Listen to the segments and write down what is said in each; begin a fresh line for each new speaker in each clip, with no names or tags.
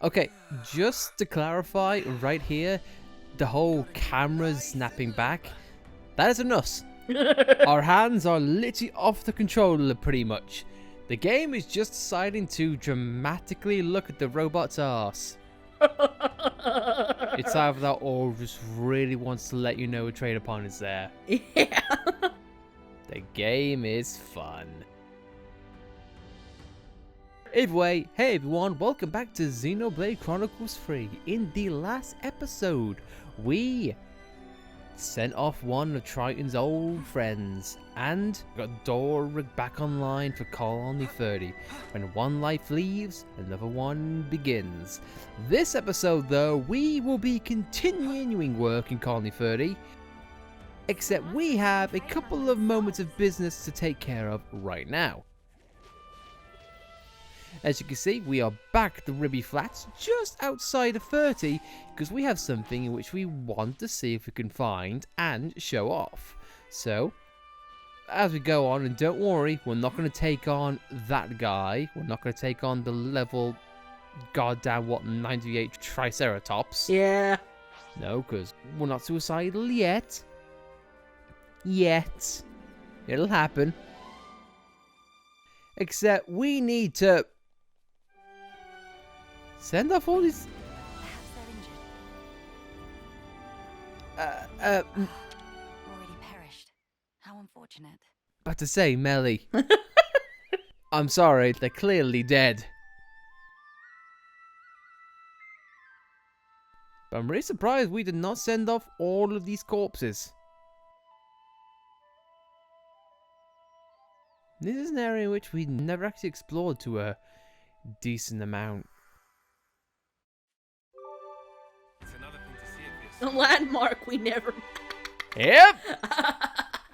Okay, just to clarify right here, the whole camera snapping back, that is a nuss. Our hands are literally off the controller pretty much. The game is just deciding to dramatically look at the robot's arse. It's either that or just really wants to let you know a trade upon is there.
Yeah.
The game is fun. Either way, hey everyone, welcome back to Xenoblade Chronicles 3. In the last episode, we sent off one of Triton's old friends and got Dorrick back online for Colony 30. When one life leaves, another one begins. This episode though, we will be continuing work in Colony 30, except we have a couple of moments of business to take care of right now. As you can see, we are back at the Ribby Flats, just outside of 30, because we have something in which we want to see if we can find and show off. So, as we go on, and don't worry, we're not going to take on that guy, we're not going to take on the level, goddamn what, 98 Triceratops.
Yeah.
No, because we're not suicidal yet. Yet. It'll happen. Except we need to send off all these.
Already perished. How unfortunate.
About to say, Melly. I'm sorry, they're clearly dead. But I'm really surprised we did not send off all of these corpses. This is an area which we never actually explored to a decent amount.
A landmark we never.
Yep.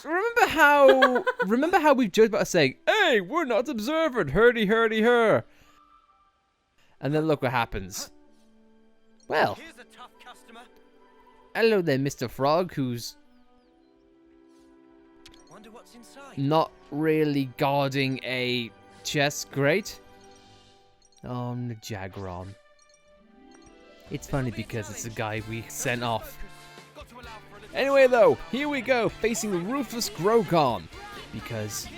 So remember how we've joked about saying, "Hey, we're not observant, hurdy hurdy her," and then look what happens. Well, hello there, Mr. Frog, who's not really guarding a chest grate. Oh, Najagron. It's funny because it's the guy we sent off. Anyway though, here we go, facing the ruthless Grogon. Because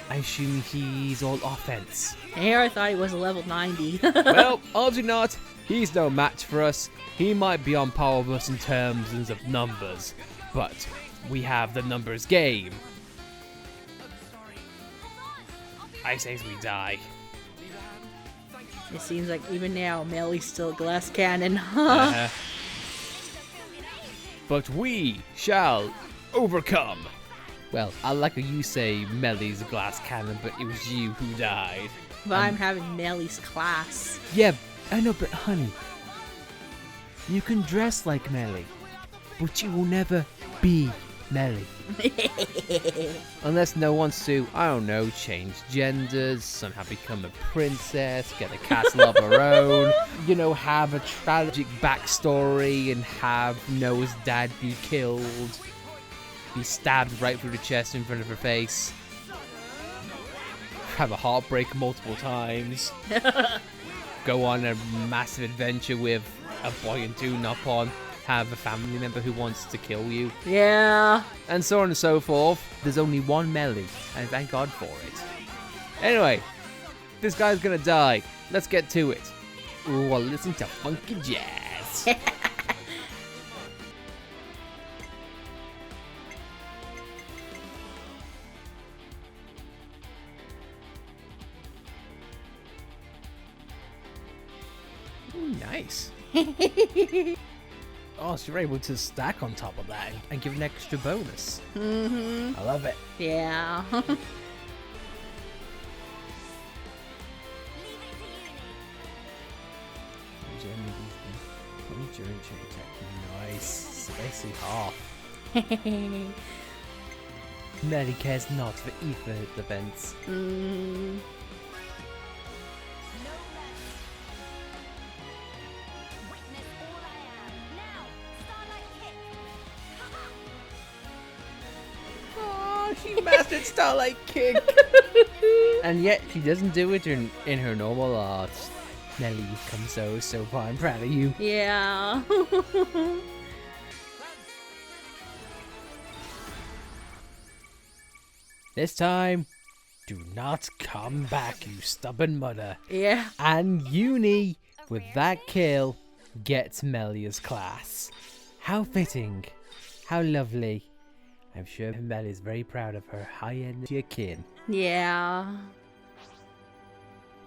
I assume he's all offense.
Here I thought he was a level 90.
Well, obviously not. He's no match for us. He might be on par with us in terms of numbers. But we have the numbers game. I say we die.
It seems like even now, Melly's still a glass cannon.
But we shall overcome. Well, I like how you say Melly's a glass cannon, but it was you who died.
But I'm having Melly's class.
Yeah, I know, but honey, you can dress like Melly, but you will never be Melly. Unless no one wants to, I don't know, change genders, somehow become a princess, get a castle of her own, you know, have a tragic backstory and have Noah's dad be killed, be stabbed right through the chest in front of her face, have a heartbreak multiple times, go on a massive adventure with a boy and two Nopon, have a family member who wants to kill you.
Yeah.
And so on and so forth. There's only one Melly, and thank God for it. Anyway, this guy's gonna die. Let's get to it. Ooh, I'll listen to funky jazz. Ooh, nice. Oh, so you're able to stack on top of that and give an extra bonus.
Mm-hmm.
I love it.
Yeah.
Nice. Basically half. Melly cares not for either events.
Mm.
She mastered Starlight kick. And yet she doesn't do it in her normal art. Nelly, you've come so far. I'm proud of you.
Yeah.
This time, do not come back, you stubborn mother.
Yeah.
And Uni, with that kill, gets Melia's class. How fitting. How lovely. I'm sure Melia is very proud of her high-energy kin.
Yeah.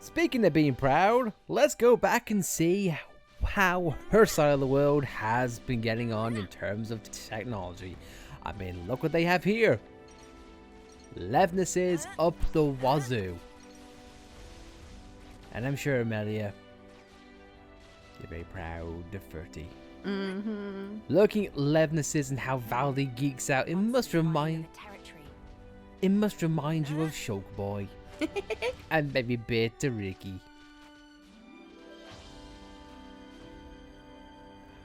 Speaking of being proud, let's go back and see how her side of the world has been getting on in terms of technology. I mean, look what they have here. Levnesses up the wazoo. And I'm sure, Melia, you're very proud of Fertie.
Mm-hmm.
Looking at Levnesses and how Valdi geeks out, it must remind you of Shulk Boy. And maybe a bit to Ricky.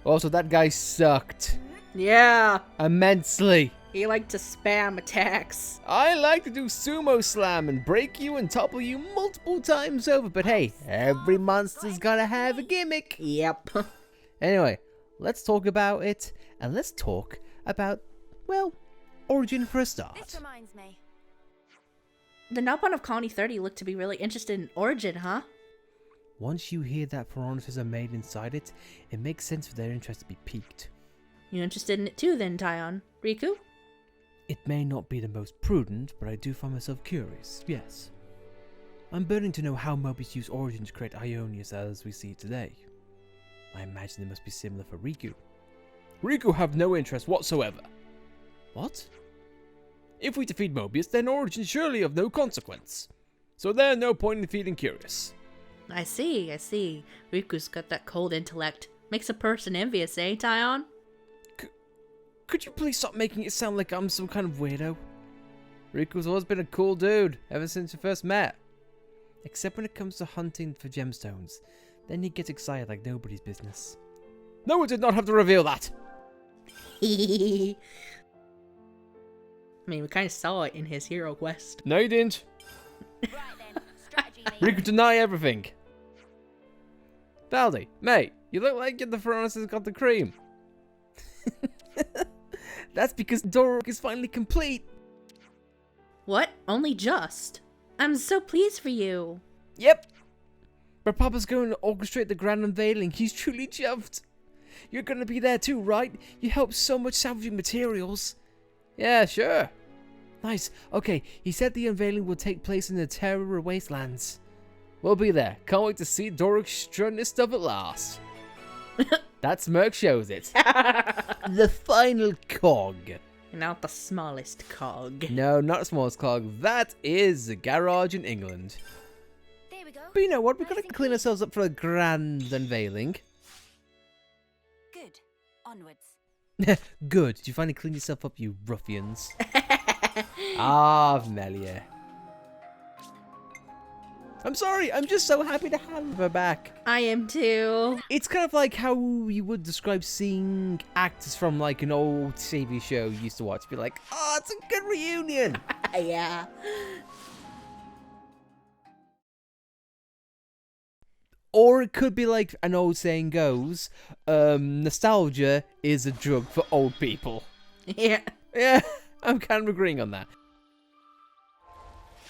Also, that guy sucked.
Yeah.
Immensely.
He liked to spam attacks.
I like to do sumo slam and break you and topple you multiple times over, but hey, every monster's gotta have a gimmick.
Yep.
Anyway, let's talk about it, and let's talk about, well, Origin for a start.
This reminds me.
The Nopon of Colony 30 looked to be really interested in Origin, huh?
Once you hear that parameters are made inside it, it makes sense for their interest to be piqued.
You interested in it too then, Taion? Riku?
It may not be the most prudent, but I do find myself curious, yes. I'm burning to know how Mobius used Origin to create Ionius as we see it today. I imagine it must be similar for Riku. Riku have no interest whatsoever. What? If we defeat Mobius, then Origin surely of no consequence. So there's no point in feeling curious.
I see. Riku's got that cold intellect. Makes a person envious, eh, Taion?
Could you please stop making it sound like I'm some kind of weirdo? Riku's always been a cool dude, ever since we first met. Except when it comes to hunting for gemstones. Then he gets excited like nobody's business. No one did not have to reveal that!
I mean, we kind of saw it in his hero quest.
No, you didn't.
Right then, strategy meeting.
Riku deny everything. Baldi, mate, you look like the Fronis has got the cream. That's because Dorrick is finally complete.
What? Only just? I'm so pleased for you.
Yep. But Papa's going to orchestrate the grand unveiling. He's truly chuffed. You're going to be there too, right? You helped so much salvaging materials. Yeah, sure. Nice. Okay, he said the unveiling will take place in the Terror Wastelands. We'll be there. Can't wait to see Dorrick strutting his stuff at last. That smirk shows it. The final cog.
Not the smallest cog.
No, not the smallest cog. That is a garage in England.
There we go.
But you know what? We've got
Nice
to
and
clean
clean.
ourselves up for a grand unveiling.
Good. Onwards.
Good. Did you finally clean yourself up, you ruffians? Ah, Melia. I'm sorry. I'm just so happy to have her back.
I am too.
It's kind of like how you would describe seeing actors from like an old TV show you used to watch. Be like, oh, it's a good reunion.
Yeah.
Or it could be like an old saying goes, nostalgia is a drug for old people.
Yeah.
Yeah, I'm kind of agreeing on that.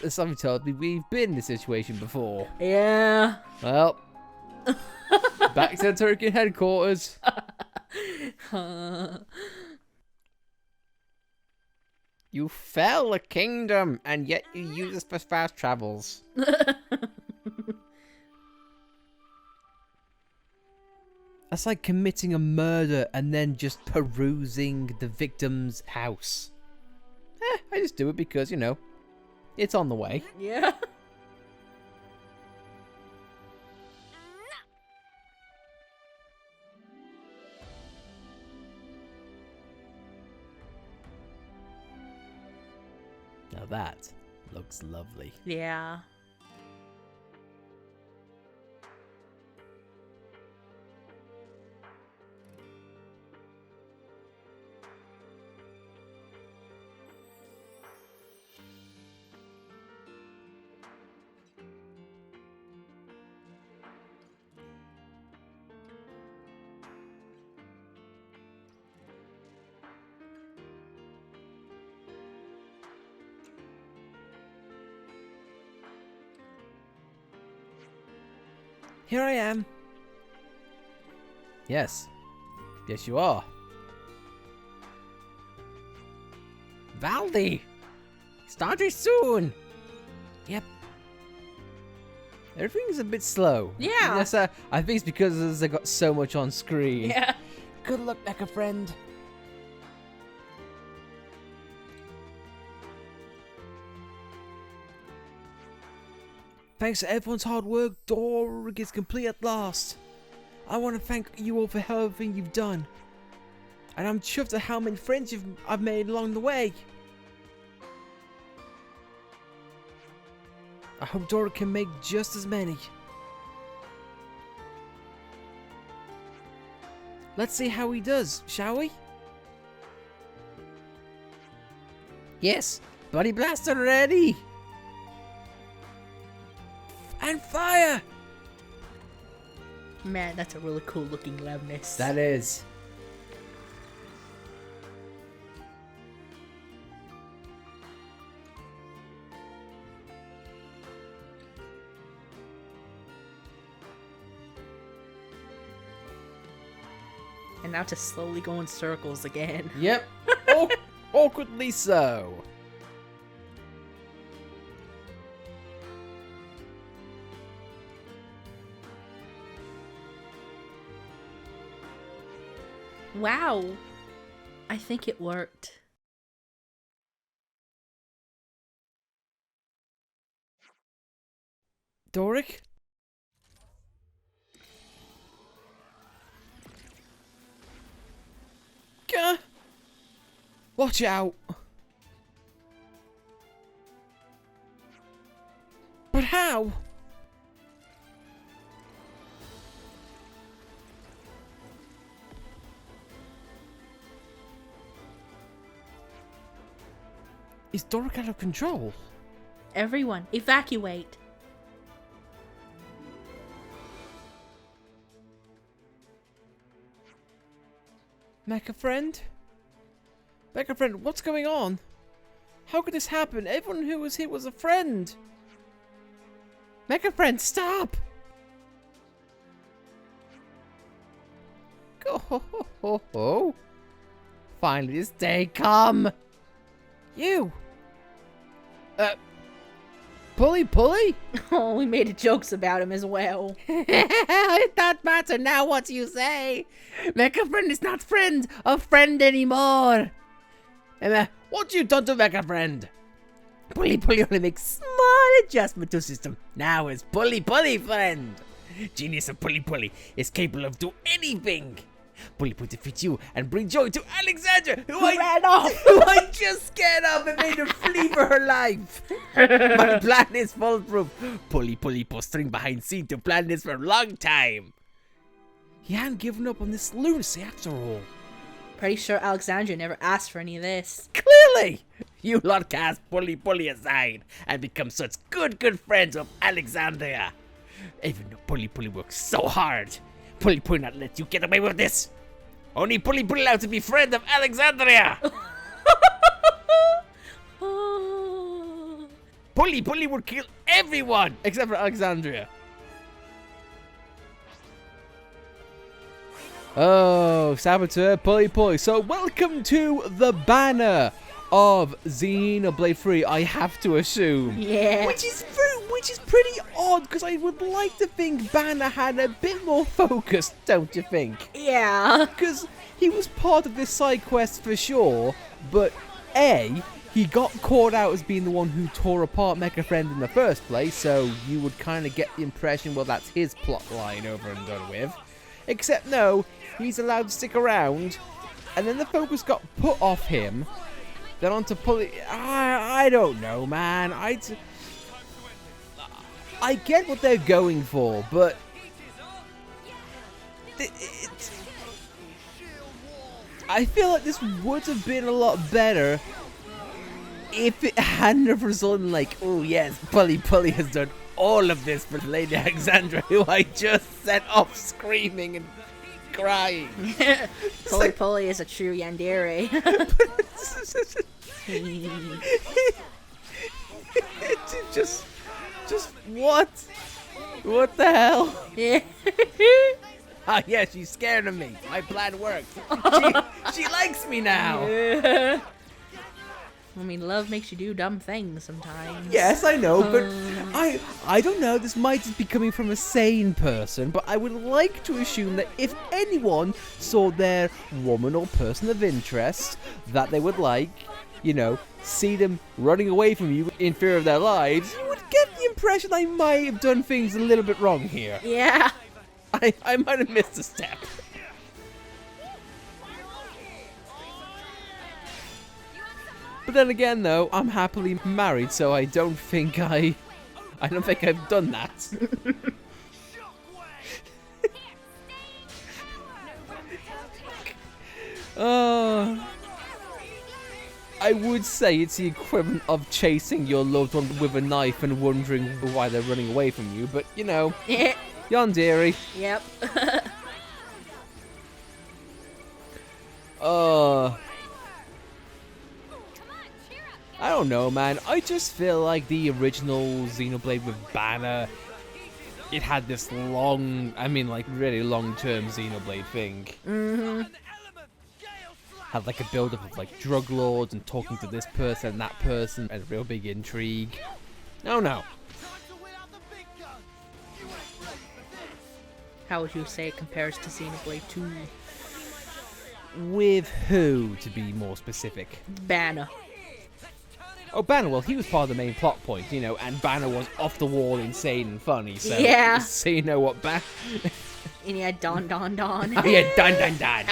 As somebody told me, we've been in this situation before.
Yeah.
Well, back to the Turkey headquarters. You fell a kingdom, and yet you use us for fast travels. That's like committing a murder and then just perusing the victim's house. I just do it because, you know, it's on the way.
Yeah.
Now that looks lovely.
Yeah.
Here I am. Yes. Yes, you are. Valdi! Starting soon! Yep. Everything's a bit slow.
Yeah.
Yes, I think it's because I got so much on screen.
Yeah.
Good luck, Mecha friend. Thanks to everyone's hard work, Dorrick is complete at last. I want to thank you all for everything you've done. And I'm chuffed at how many friends I've made along the way. I hope Dorrick can make just as many. Let's see how he does, shall we? Yes, Buddy Blaster ready! And fire!
Man, that's a really cool looking loudness.
That is.
And now to slowly go in circles again.
Yep. Awkwardly so.
Wow. I think it worked.
Dorrick? Gah! Watch out! But how? Is Dorrick out of control?
Everyone, evacuate.
Mecha friend? Mecha friend, what's going on? How could this happen? Everyone who was here was a friend. Mecha friend, stop! Go ho ho ho ho. Finally this day come. You. Pulipuling?
Oh, we made jokes about him as well.
It don't matter now what you say. Mecha friend is not a friend anymore. What you done to Mecha friend? Pulipuling only makes small adjustment to system. Now it's Pulipuling friend. Genius of Pulipuling is capable of do anything. Pulipuling defeats you and bring joy to Alexandra, who
ran off.
who I just scared off and made her flee for her life. My plan is foolproof. Pulipuling posting behind scene to plan this for a long time. He hadn't given up on this lunacy after all.
Pretty sure Alexandra never asked for any of this.
Clearly, you lot cast Pulipuling aside and become such good friends of Alexandria. Even though Pulipuling works so hard, Pulipuling not let you get away with this. Only Pulipuling allowed to be friend of Alexandria. Pulipuling would kill everyone except for Alexandria. Oh, Saboteur, Pulipuling. So welcome to the banner of Xenoblade 3, I have to assume.
Yeah.
Which is pretty odd, because I would like to think Banner had a bit more focus, don't you think?
Yeah.
Because he was part of this side quest for sure, but A, he got caught out as being the one who tore apart Mecha Friend in the first place, so you would kind of get the impression, well, that's his plot line over and done with. Except no, he's allowed to stick around, and then the focus got put off him, then onto I don't know, man. I get what they're going for, but I feel like this would have been a lot better if it hadn't have resulted in like, oh yes, Pulipuling has done all of this for Lady Alexandra, who I just set off screaming and crying.
Pulipuling is a true yandere.
just what? What the hell?
Yeah.
Ah, yeah, she's scared of me. My plan worked. She likes me now.
Yeah. I mean, love makes you do dumb things sometimes.
Yes, I know, but I don't know. This might just be coming from a sane person, but I would like to assume that if anyone saw their woman or person of interest that they would like, you know, see them running away from you in fear of their lives, you would get the impression I might have done things a little bit wrong here.
Yeah.
I might have missed a step. But then again, though, I'm happily married, so I don't think I've done that. I would say it's the equivalent of chasing your loved one with a knife and wondering why they're running away from you, but, you know,
Yeah.
yandere.
Yep.
I don't know, man. I just feel like the original Xenoblade with Banner, it had this long, I mean, like, really long-term Xenoblade thing.
Mm-hmm.
Had, like, a build-up of, like, drug lords and talking to this person and that person, and a real big intrigue. Oh, no.
How would you say it compares to Xenoblade 2?
With who, to be more specific?
Banner.
Oh, Banner, well, he was part of the main plot point, you know, and Banner was off the wall, insane and funny, so...
Yeah.
So you know what,
And he had Don.
Oh, yeah, dun.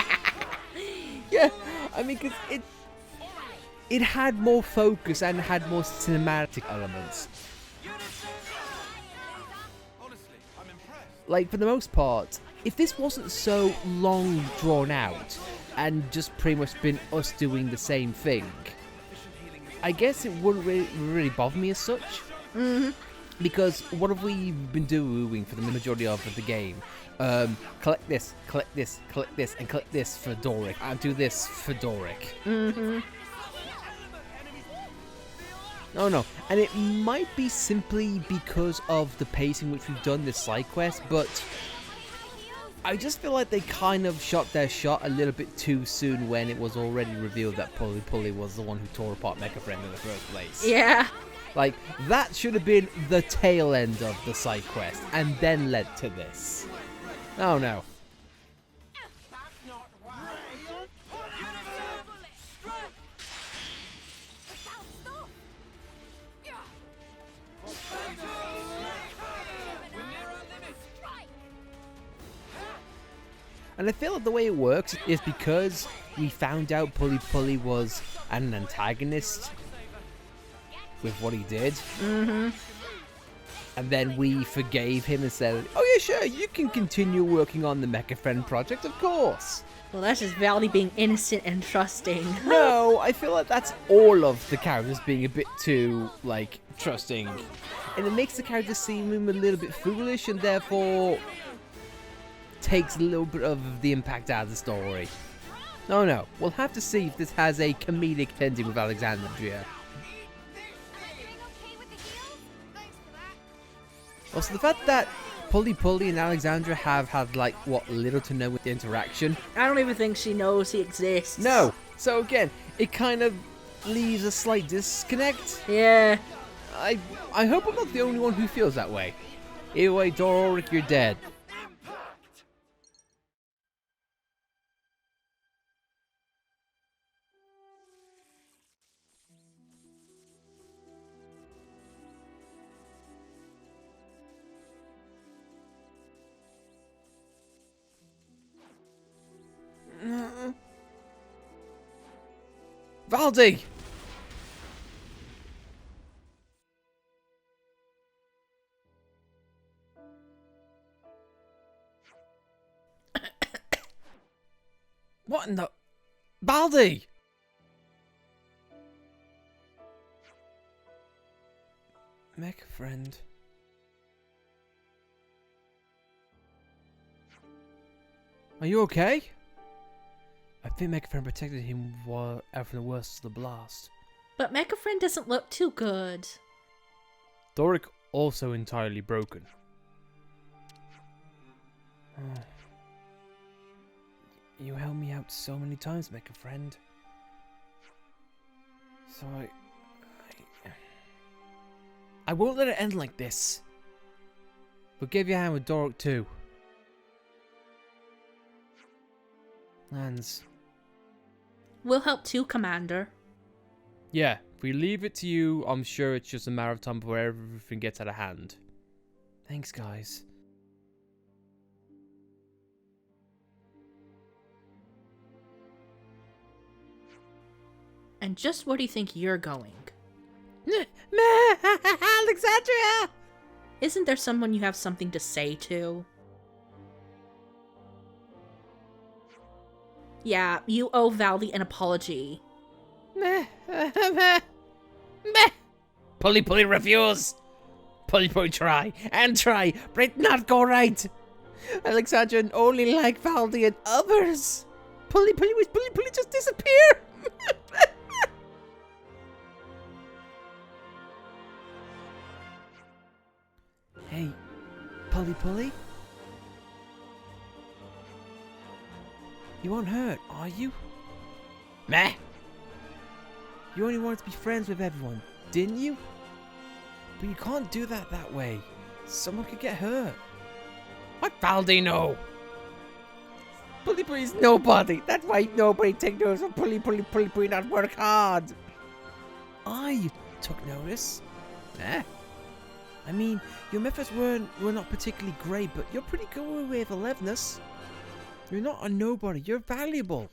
Yeah, I mean, because it had more focus and had more cinematic elements. Like, for the most part, if this wasn't so long drawn out and just pretty much been us doing the same thing, I guess it wouldn't really bother me as such.
Mm-hmm.
Because what have we been doing for the majority of the game? Collect this, collect this, collect this, and collect this for Dorrick. I'll do this for Dorrick.
Mm-hmm.
No. And it might be simply because of the pace in which we've done this side quest, but I just feel like they kind of shot their shot a little bit too soon when it was already revealed that Pulipuling was the one who tore apart Mecha Friend in the first place.
Yeah.
Like, that should have been the tail end of the side quest, and then led to this. Oh no. And I feel like the way it works is because we found out Pulipuling was an antagonist with what he did.
Mm-hmm.
And then we forgave him and said, oh yeah, sure, you can continue working on the Mecha Friend project, of course.
Well, that's just Valley being innocent and trusting.
No, I feel like that's all of the characters being a bit too, like, trusting. And it makes the characters seem a little bit foolish and therefore takes a little bit of the impact out of the story. No, we'll have to see if this has a comedic ending with Alexandria. Also, the fact that Pulipuling and Alexandra have had, like, what, little to no interaction.
I don't even think she knows he exists.
No! So again, it kind of leaves a slight disconnect.
Yeah.
I hope I'm not the only one who feels that way. Either way, Dorrick, you're dead. Valdi! What in the... Baldi! Mecha Friend. Are you okay? I think Mecha Friend protected him after the worst of the blast.
But Mecha Friend doesn't look too good.
Dorrick also entirely broken. Oh. You helped me out so many times, Mecha friend. So I won't let it end like this. But give your hand with Dorrick too. Lands.
We'll help too, Commander.
Yeah, if we leave it to you, I'm sure it's just a matter of time before everything gets out of hand. Thanks, guys.
And just where do you think you're going?
Alexandria!
Isn't there someone you have something to say to? Yeah, you owe Valdi an apology.
Meh. Pulipuling refuse. Pulipuling try and try, but it not go right. Alexandria only like Valdi and others. Pulipuling just disappear. Hey, Pulipuling? You aren't hurt, are you? Meh. You only wanted to be friends with everyone, didn't you? But you can't do that way. Someone could get hurt. What Valdi know? Pulipuling's nobody. That's why nobody take notice of Pulipuling not work hard. I took notice. Eh? I mean, your methods were not particularly great, but you're pretty good with alevness. You're not a nobody. You're valuable.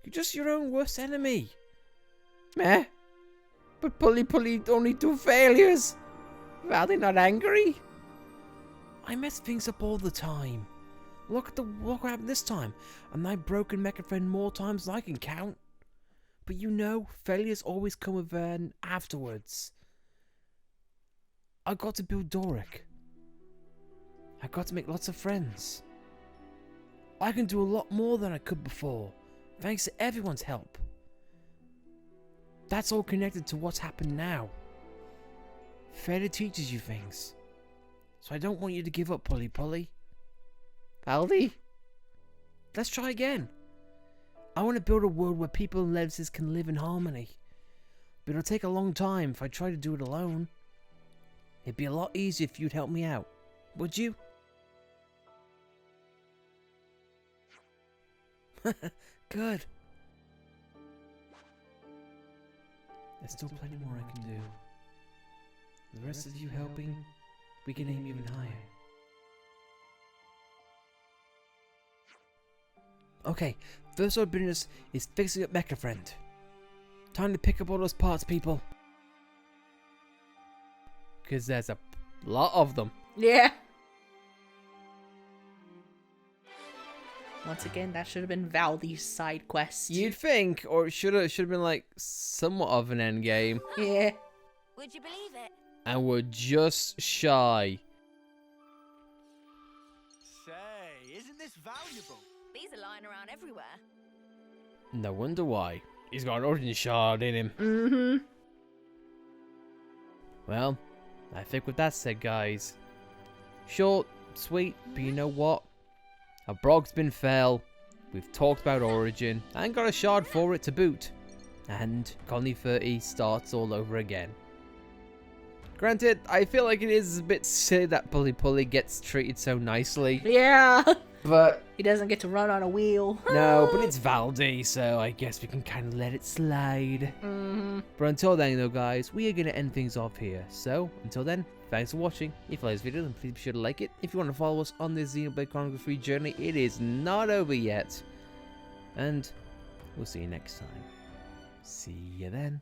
You're just your own worst enemy. Meh. But Pulipuling only 2 failures. Valdi not angry? I mess things up all the time. Look what happened this time. And I've broken Mecha Friend more times than I can count. But you know, failures always come with an afterwards. I got to build Dorrick. I got to make lots of friends. I can do a lot more than I could before, thanks to everyone's help. That's all connected to what's happened now. Failure teaches you things. So I don't want you to give up, Pulipuling. Valdi? Let's try again. I want to build a world where people and Levses can live in harmony. But it'll take a long time if I try to do it alone. It'd be a lot easier if you'd help me out. Would you? Good. There's still plenty more I can do. The rest of you helping, we can aim even higher. Okay, first order of business is fixing up Mecha Friend. Time to pick up all those parts, people. Because there's a lot of them.
Yeah. Once again, that should have been Valdi's side quest.
You'd think, or it should have been like somewhat of an end game.
Yeah.
Would you believe it?
And we're just shy.
Say, isn't this valuable?
These are lying around everywhere.
No wonder why. He's got an origin shard in him.
Mm-hmm.
Well, I think with that said, guys. Short, sweet, but you know what? Our brog's been fell. We've talked about origin and got a shard for it to boot. And Colony 30 starts all over again. Granted, I feel like it is a bit silly that Pulipuling gets treated so nicely.
Yeah.
But
He doesn't get to run on a wheel.
no, but it's Valdi, so I guess we can kind of let it slide.
Mm-hmm.
But until then, though, guys, we are going to end things off here. So, until then, thanks for watching. If you like this video, then please be sure to like it. If you want to follow us on this Xenoblade Chronicles free journey, it is not over yet. And we'll see you next time. See you then.